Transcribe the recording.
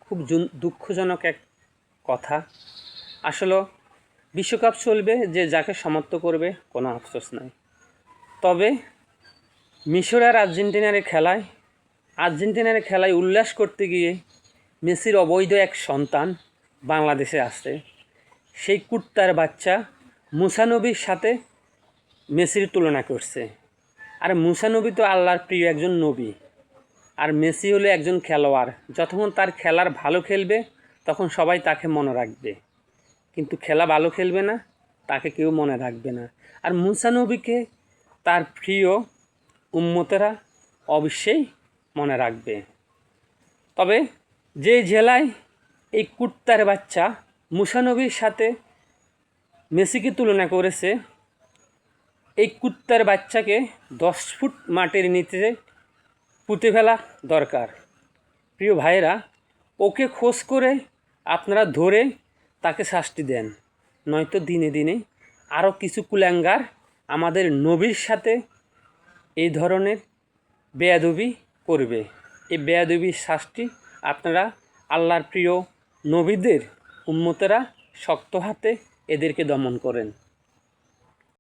খুব দুঃখজনক এক কথা। আসলে বিশ্বকাপ চলবে, যে যাকে সমর্থ করবে কোনো আফসোস নাই। তবে মিশর আর আর্জেন্টিনার খেলায় উল্লাস করতে গিয়ে মেসির অবৈধ এক সন্তান বাংলাদেশে আসছে। সেই কুত্তার বাচ্চা মুসা নবীর সাথে মেসির তুলনা করছে। আর মুসা নবী তো আল্লাহর প্রিয় একজন নবী, আর মেসি হলো একজন খেলোয়াড়। যতক্ষণ তার খেলার ভালো খেলবে তখন সবাই তাকে মনে রাখবে, কিন্তু খেলা ভালো খেলবে না, তাকে কেউ মনে রাখবে না। আর মুসা নবীকে তার প্রিয় উম্মতেরা অবশ্যই মনে রাখবে। তবে যে জেলায় এই কুত্তার বাচ্চা মুসা নবীর সাথে মেসিকে তুলনা করেছে, এই কুত্তার বাচ্চাকে 10 ফুট মাটির নিচে পুঁতে ফেলা দরকার। প্রিয় ভাইয়েরা, ওকে খোঁজ করে আপনারা ধরে তাকে শাস্তি দেন, নয়তো দিনে দিনে আরও কিছু কুলাঙ্গার আমাদের নবীর সাথে এই ধরনের বেয়াদবি করবে। এই বেয়াদবির শাস্তি আপনারা আল্লাহর প্রিয় নবীদের উম্মতেরা শক্ত হাতে এদেরকে দমন করেন।